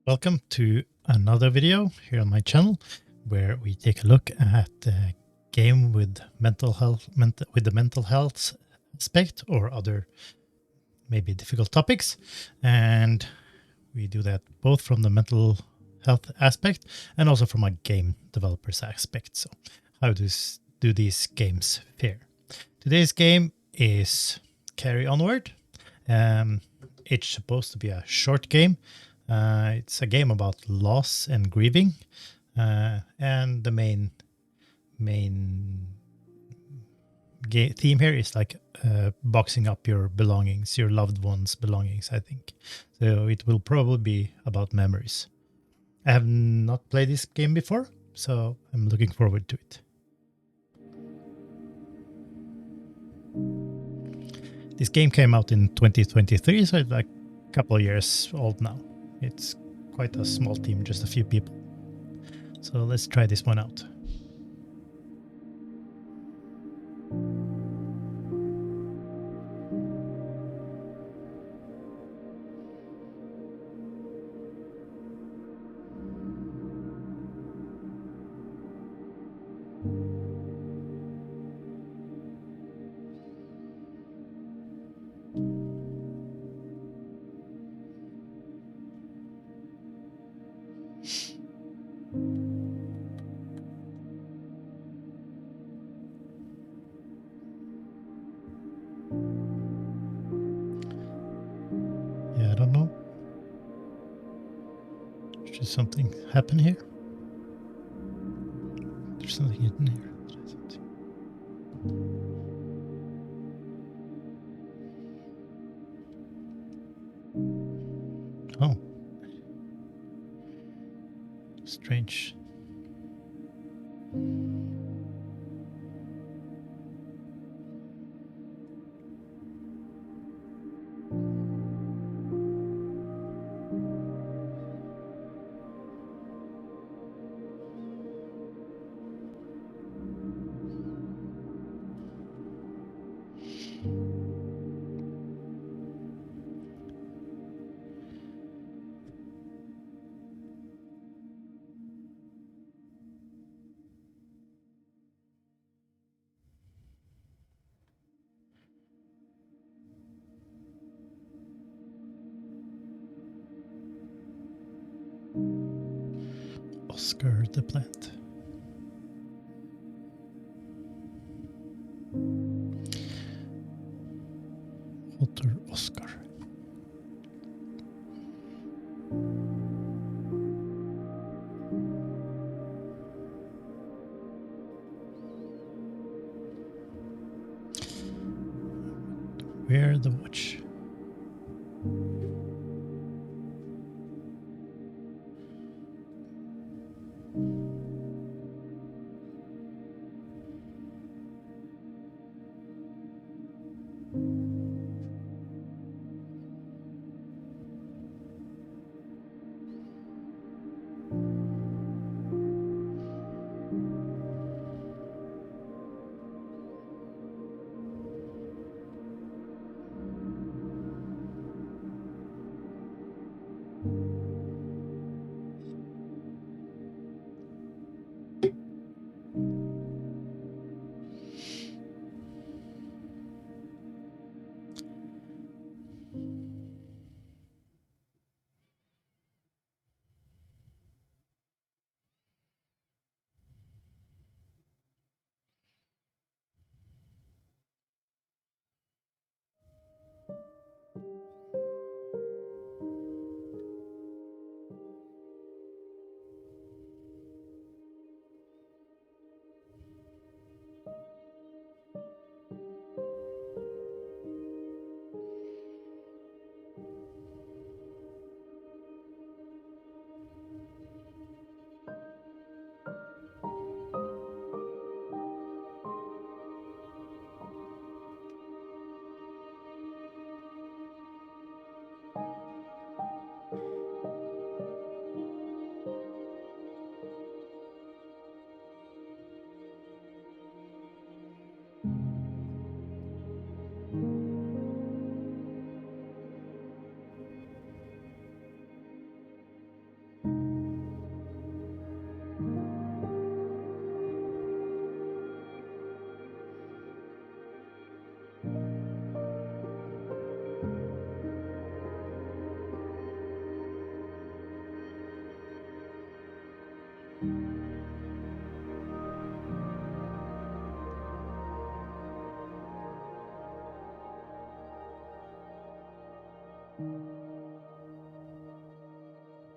Welcome to another video here on my channel where we take a look at a game with the mental health aspect or other maybe difficult topics, and we do that both from the mental health aspect and also from a game developer's aspect. So how do these games fare? Today's game is Carry Onward. It's supposed to be a short game. It's a game about loss and grieving, and the main theme here is like boxing up your belongings, your loved ones' belongings, I think. So it will probably be about memories. I have not played this game before, so I'm looking forward to it. This game came out in 2023, so it's like a couple of years old now. It's quite a small team, just a few people. So let's try this one out. Yeah, I don't know. Should something happen here? There's something hidden here. Try something. Oh. Strange. Oscar the plant. Walter Oscar. Wear the watch.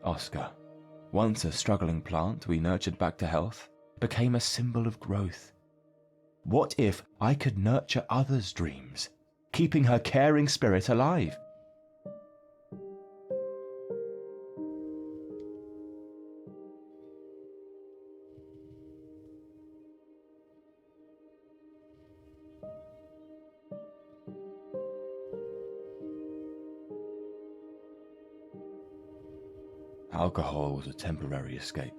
Oscar, once a struggling plant we nurtured back to health, became a symbol of growth. What if I could nurture others' dreams, keeping her caring spirit alive? Alcohol was a temporary escape.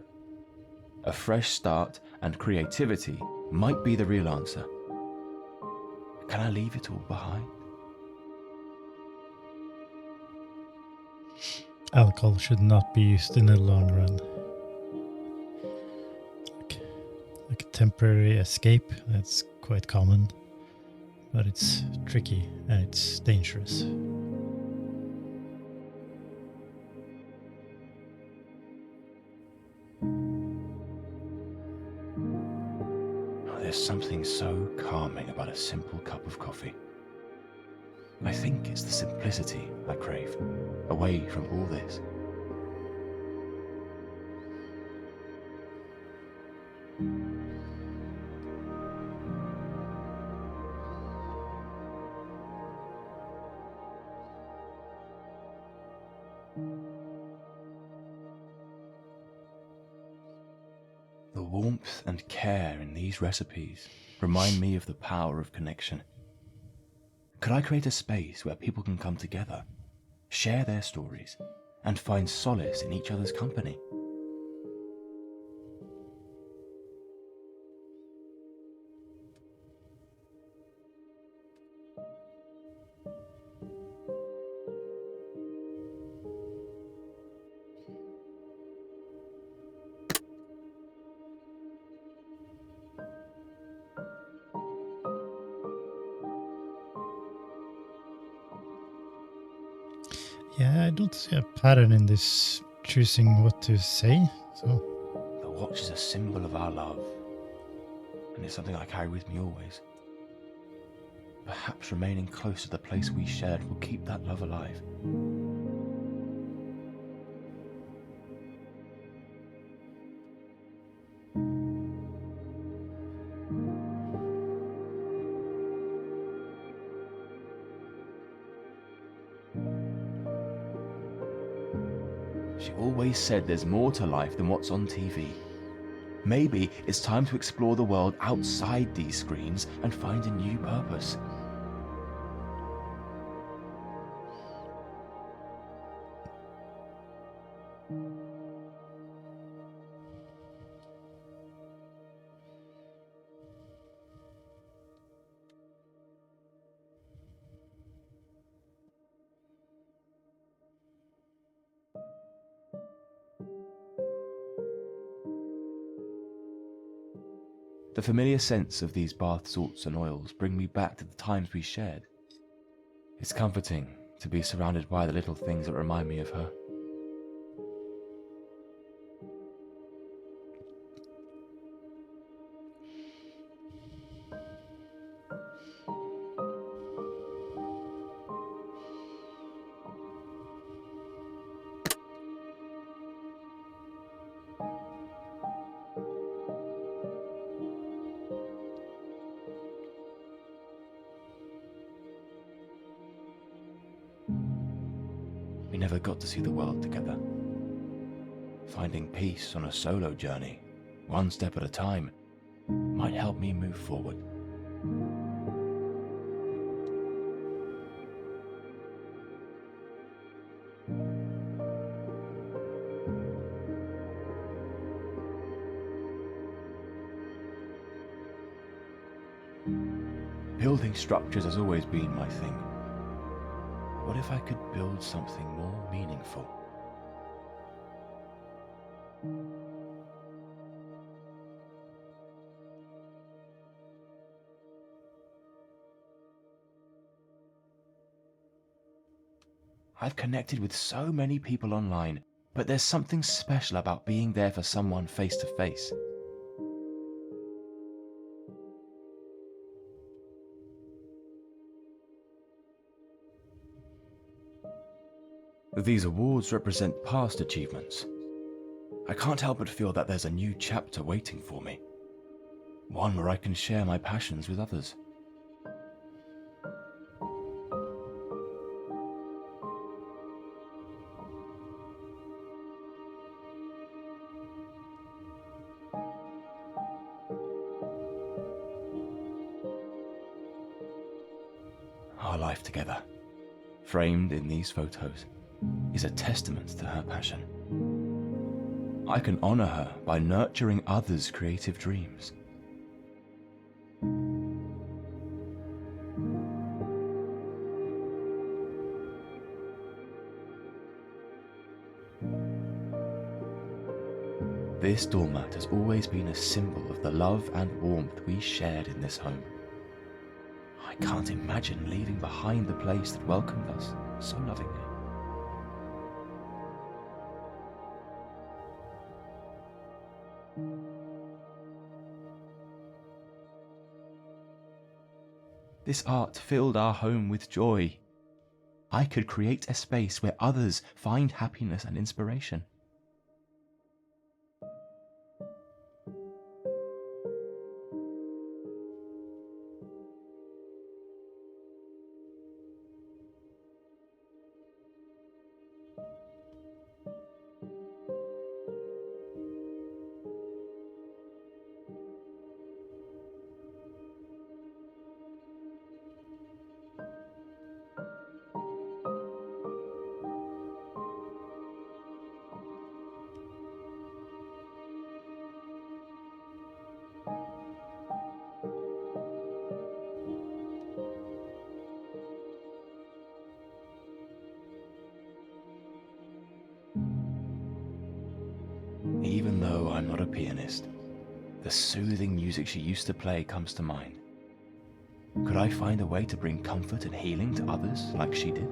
A fresh start and creativity might be the real answer. Can I leave it all behind? Alcohol should not be used in the long run. Like a temporary escape, that's quite common, but it's tricky and it's dangerous. There's something so calming about a simple cup of coffee. I think it's the simplicity I crave, away from all this. The warmth and care in these recipes remind me of the power of connection. Could I create a space where people can come together, share their stories, and find solace in each other's company? Yeah, I don't see a pattern in this choosing what to say. So The watch is a symbol of our love, and it's something I carry with me always. Perhaps remaining close to the place we shared will keep that love alive. She always said there's more to life than what's on TV. Maybe it's time to explore the world outside these screens and find a new purpose. The familiar scents of these bath salts and oils bring me back to the times we shared. It's comforting to be surrounded by the little things that remind me of her. We never got to see the world together. Finding peace on a solo journey, one step at a time, might help me move forward. Building structures has always been my thing. What if I could build something more meaningful? I've connected with so many people online, but there's something special about being there for someone face to face. These awards represent past achievements. I can't help but feel that there's a new chapter waiting for me. One where I can share my passions with others. Our life together, framed in these photos, is a testament to her passion. I can honor her by nurturing others' creative dreams. This doormat has always been a symbol of the love and warmth we shared in this home. I can't imagine leaving behind the place that welcomed us so lovingly. This art filled our home with joy. I could create a space where others find happiness and inspiration. Even though I'm not a pianist, the soothing music she used to play comes to mind. Could I find a way to bring comfort and healing to others like she did?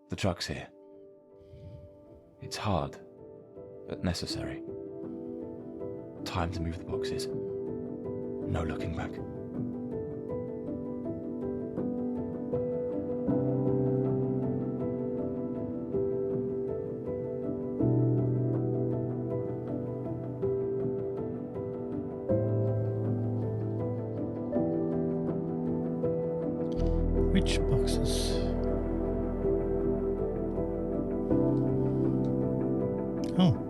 The truck's here. It's hard, but necessary. Time to move the boxes. No looking back. Which boxes? Oh.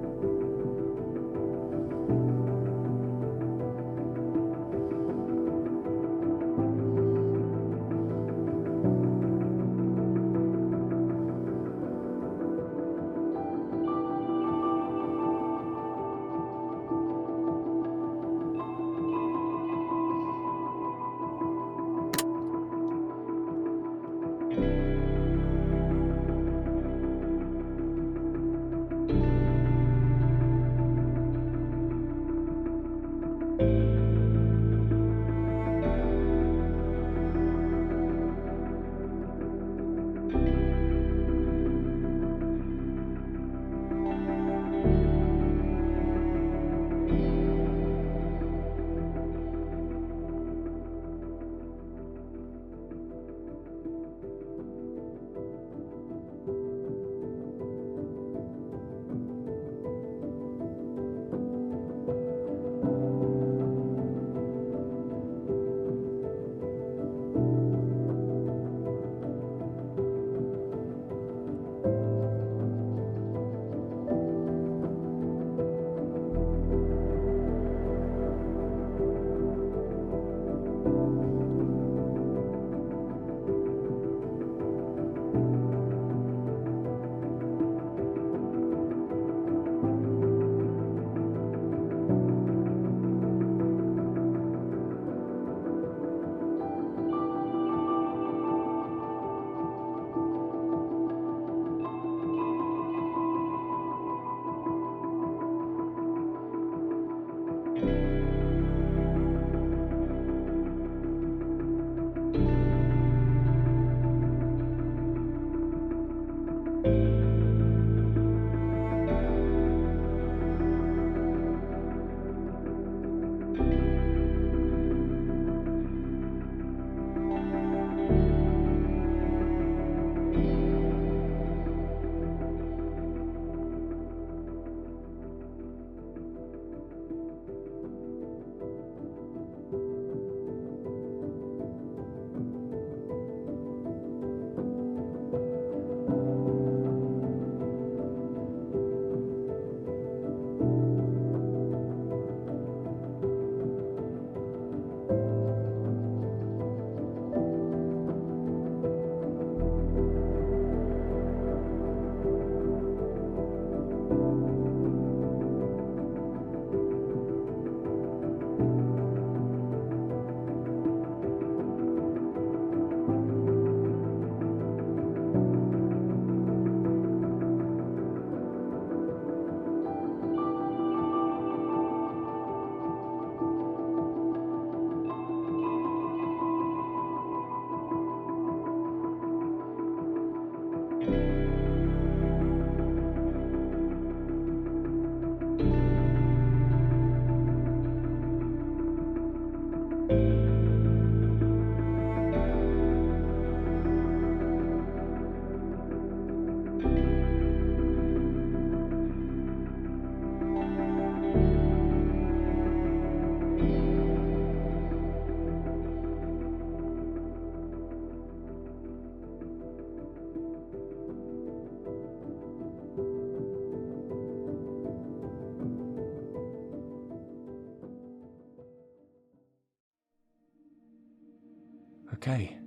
Okay,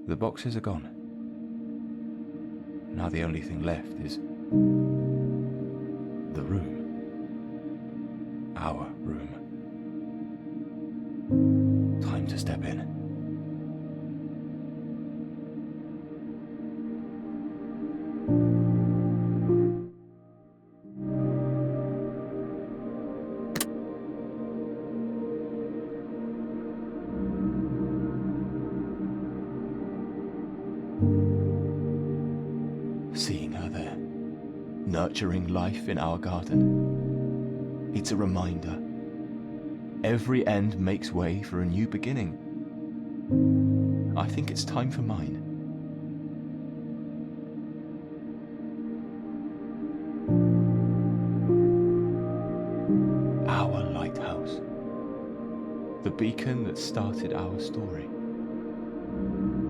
the boxes are gone. Now the only thing left is the room. Our room. Time to step in. Seeing her there, nurturing life in our garden, it's a reminder. Every end makes way for a new beginning. I think it's time for mine. Our lighthouse. The beacon that started our story.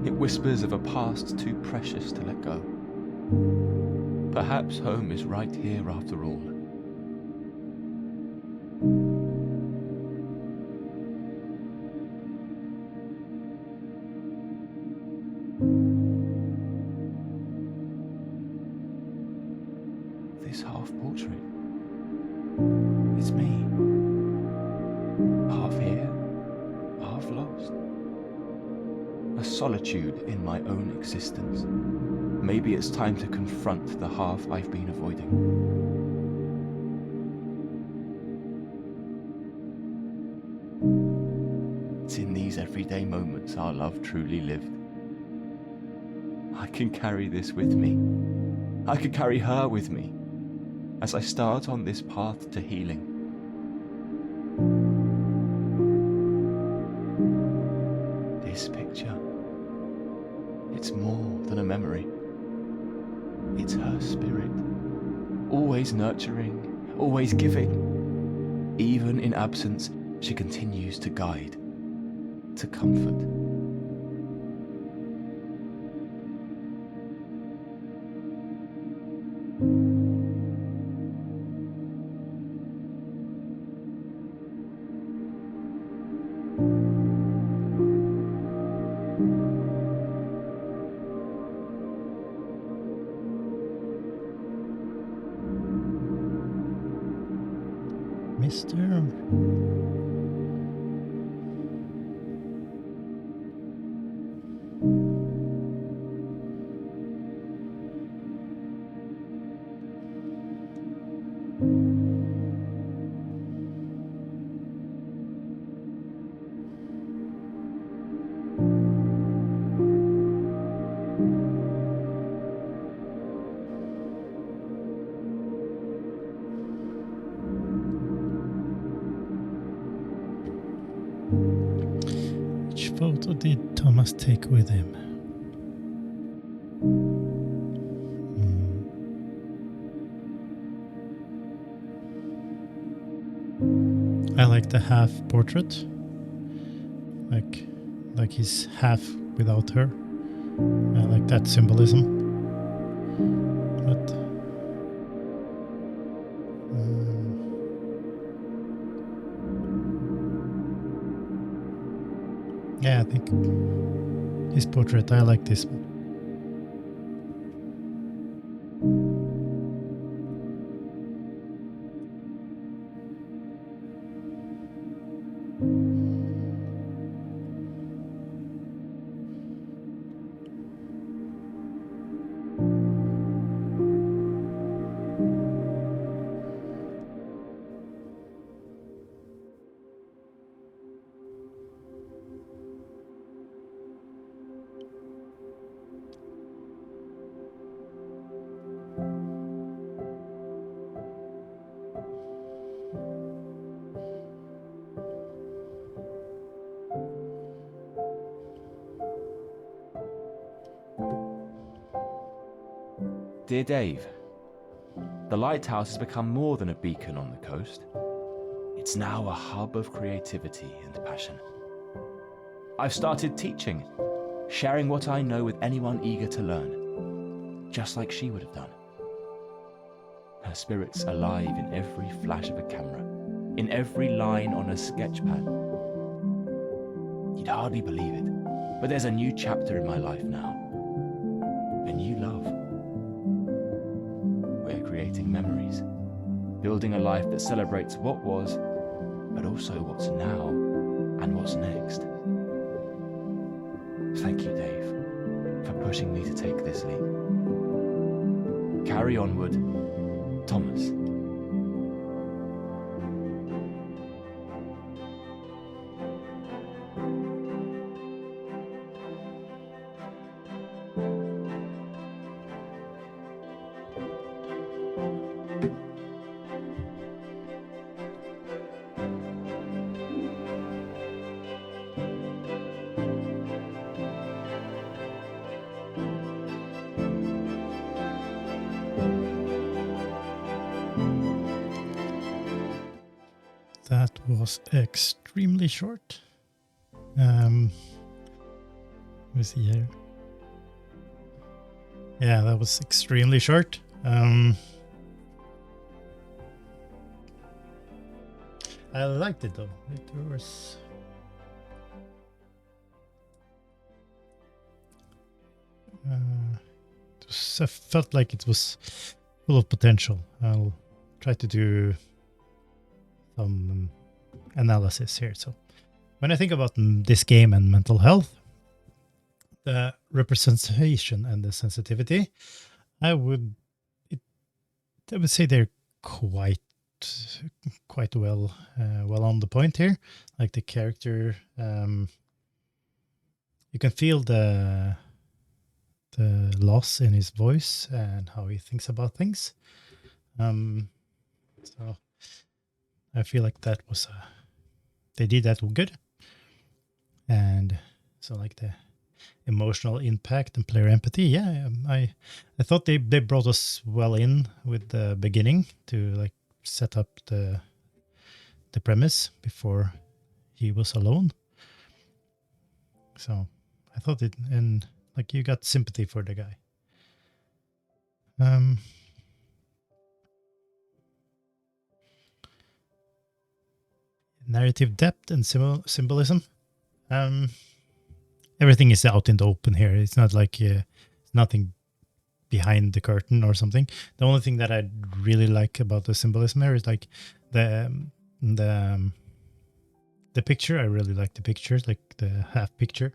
It whispers of a past too precious to let go. Perhaps home is right here after all. This half-portrait, it's me. Half here, half lost. A solitude in my own existence. Maybe it's time to confront the half I've been avoiding. It's in these everyday moments our love truly lived. I can carry this with me. I could carry her with me as I start on this path to healing. This picture, it's more than a memory. It's her spirit, always nurturing, always giving. Even in absence, she continues to guide, to comfort. Mister. Which photo did Thomas take with him? I like the half portrait, like he's half without her. I like that symbolism. But yeah, I think his portrait. I like this one. Dear Dave, the lighthouse has become more than a beacon on the coast. It's now a hub of creativity and passion. I've started teaching, sharing what I know with anyone eager to learn, just like she would have done. Her spirit's alive in every flash of a camera, in every line on a sketch pad. You'd hardly believe it, But there's a new chapter in my life now. A new love. We're creating memories, building a life that celebrates what was, but also what's now and what's next. Thank you, Dave, for pushing me to take this leap. Carry onward, Thomas. That was extremely short. Let me see here. Yeah, that was extremely short. I liked it though. It I felt like it was full of potential. I'll try to do some analysis here. So when I think about this game and mental health, the representation and the sensitivity, I would say they're quite well on the point here. Like the character, you can feel the loss in his voice and how he thinks about things. So I feel like that was they did that good. And so like the emotional impact and player empathy, yeah, I thought they brought us well in with the beginning to like set up the premise before he was alone. So I thought it, and like you got sympathy for the guy. Narrative depth and symbolism. Everything is out in the open here. It's not like it's nothing behind the curtain or something. The only thing that I really like about the symbolism here is like the picture. I really like the pictures, like the half picture.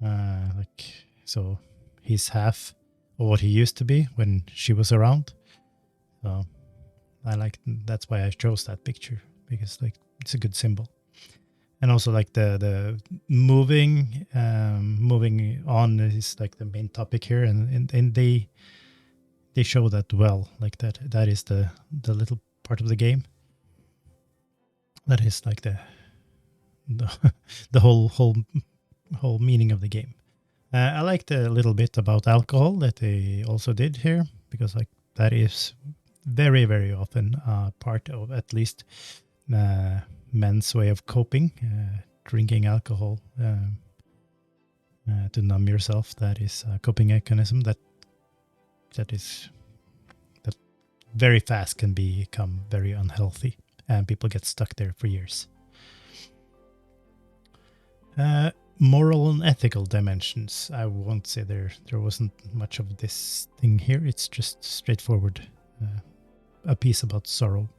Like so, he's half of what he used to be when she was around. So that's why I chose that picture, because like it's a good symbol. And also like the moving on is like the main topic here, and they show that well. Like that is the little part of the game that is like the whole meaning of the game. I liked a little bit about alcohol that they also did here, because like that is very, very often part of at least men's way of coping, drinking alcohol to numb yourself. That is a coping mechanism that very fast can become very unhealthy, and people get stuck there for years. Moral and ethical dimensions. I won't say there wasn't much of this thing here. It's just straightforward, a piece about sorrow.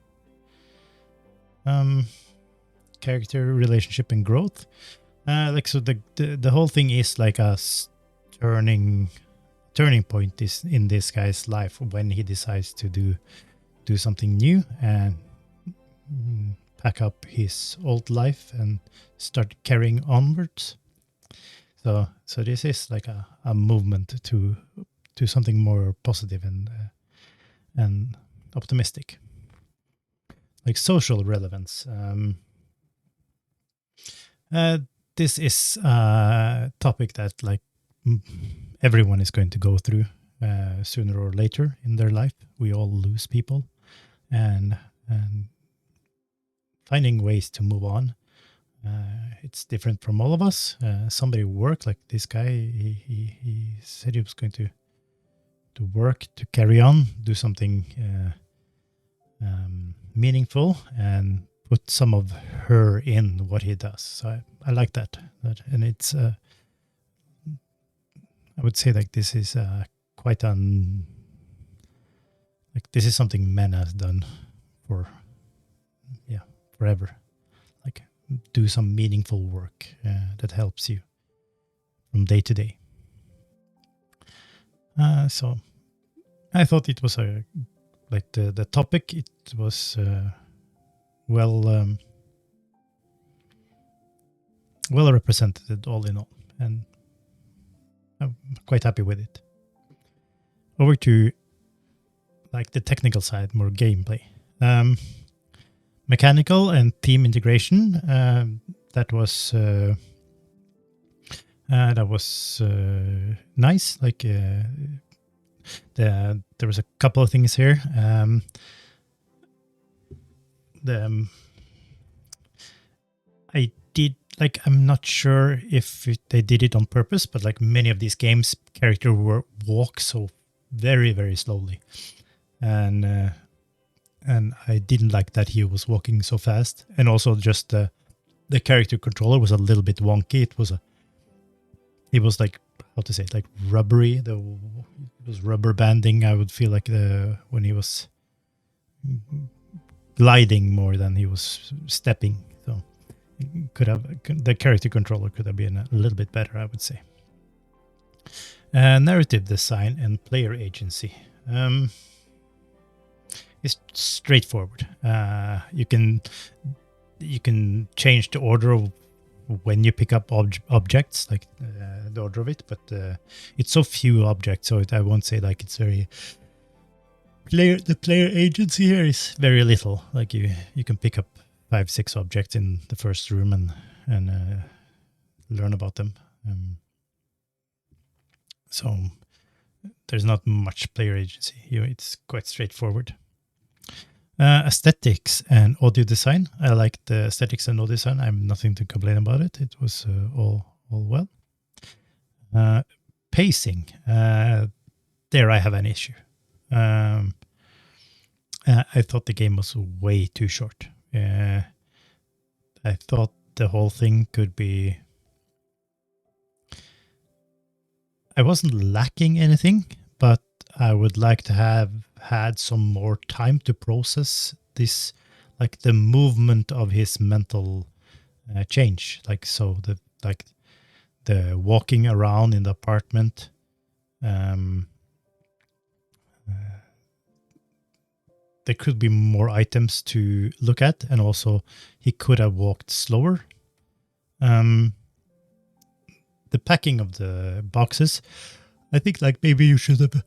Character, relationship, and growth. Like so, the whole thing is like a turning point is in this guy's life when he decides to do something new and pack up his old life and start carrying onwards. So this is like a movement to something more positive and optimistic. Like social relevance. This is a topic that like everyone is going to go through sooner or later in their life. We all lose people, and finding ways to move on. It's different from all of us. Somebody work like this guy. He said he was going to work to carry on, do something meaningful, and put some of her in what he does. So I like that. And it's I would say like this is quite this is something men has done for forever. Like do some meaningful work that helps you from day to day. So I thought it was the topic. It was well represented all in all, and I'm quite happy with it. Over to like the technical side, more gameplay. Mechanical and theme integration. That was nice. Like there was a couple of things here. I did like, I'm not sure if they did it on purpose, but like many of these games, character walk so very, very slowly, and I didn't like that he was walking so fast, and also just the character controller was a little bit wonky. It was like, how to say it, like rubbery. It was rubber banding. I would feel like when he was gliding more than he was stepping. So the character controller could have been a little bit better, I would say. Narrative design and player agency. It's straightforward. You can change the order of when you pick up objects, like the order of it, but it's so few objects, so I won't say like it's very the player agency here is very little. Like you can pick up 5-6 objects in the first room and learn about them. So there's not much player agency. It's quite straightforward. Aesthetics and audio design. I like the aesthetics and audio design. I have nothing to complain about it. It was all well. Pacing. There I have an issue. I thought the game was way too short. I thought the whole thing could be... I wasn't lacking anything, but I would like to have had some more time to process this, like the movement of his mental change. Like, so the walking around in the apartment, there could be more items to look at, and also he could have walked slower. The packing of the boxes, I think like maybe you should have...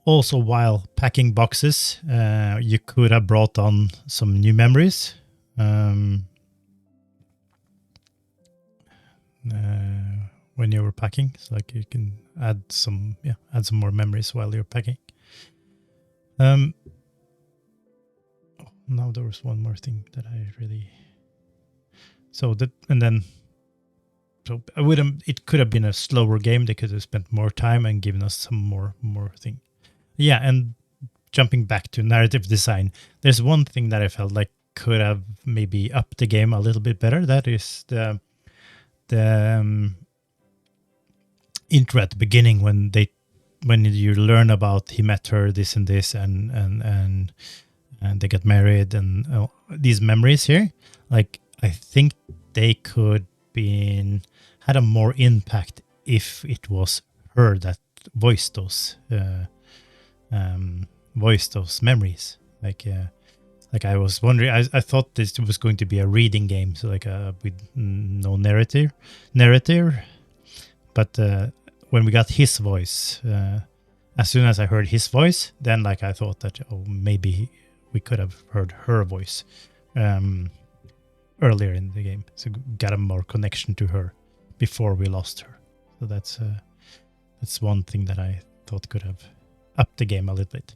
Also, while packing boxes, you could have brought on some new memories. When you were packing, so like you can add some more memories while you're packing. Now there was one more thing that I really... So I wouldn't. It could have been a slower game. They could have spent more time and given us some more thing. Yeah, and jumping back to narrative design, there's one thing that I felt like could have maybe upped the game a little bit better. That is the intro at the beginning when you learn about he met her, this and this, and they got married, and these memories here. Like, I think they could had a more impact if it was her that voiced those memories. Like I was wondering, I thought this was going to be a reading game, so like with no narrator. But when we got his voice, as soon as I heard his voice, then like I thought that maybe we could have heard her voice earlier in the game, so got a more connection to her before we lost her. So that's one thing that I thought could have upped the game a little bit.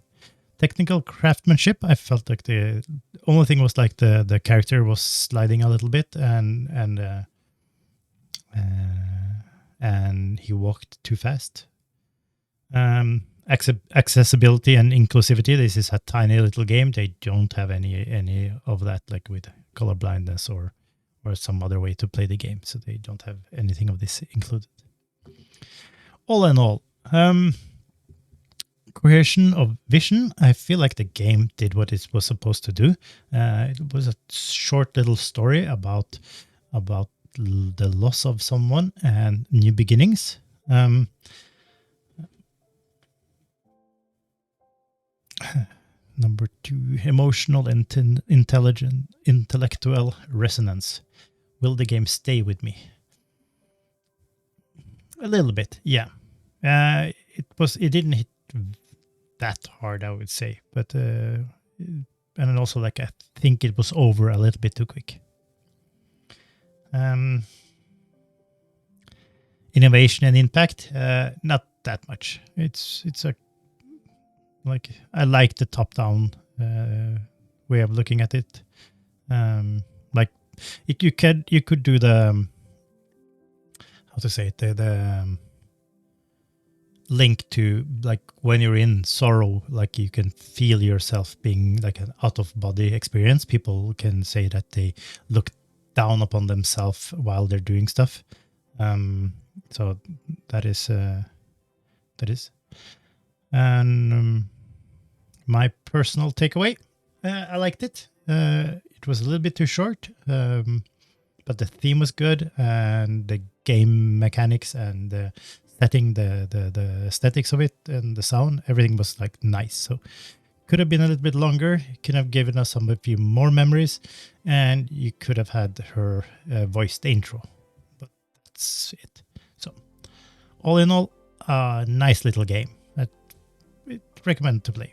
Technical craftsmanship, I felt like the only thing was like the character was sliding a little bit, and he walked too fast. Accessibility and inclusivity. This is a tiny little game. They don't have any of that, like with color blindness or or some other way to play the game, so they don't have anything of this included. All in all, cohesion of vision, I feel like the game did what it was supposed to do. It was a short little story about the loss of someone and new beginnings. Number 2, emotional and intellectual resonance. Will the game stay with me? A little bit, yeah. It didn't hit that hard, I would say, but and also like I think it was over a little bit too quick. Innovation and impact, not that much. It's a like I like the top-down way of looking at it. Like you could do the how to say it, the link to like when you're in sorrow, like you can feel yourself being like an out-of-body experience. People can say that they look down upon themselves while they're doing stuff. So that is. And my personal takeaway, I liked it. It was a little bit too short, but the theme was good, and the game mechanics and the setting, the aesthetics of it, and the sound, everything was like nice. So could have been a little bit longer. Could have given us a few more memories, and you could have had her voice the intro. But that's it. So all in all, a nice little game. I recommend to play.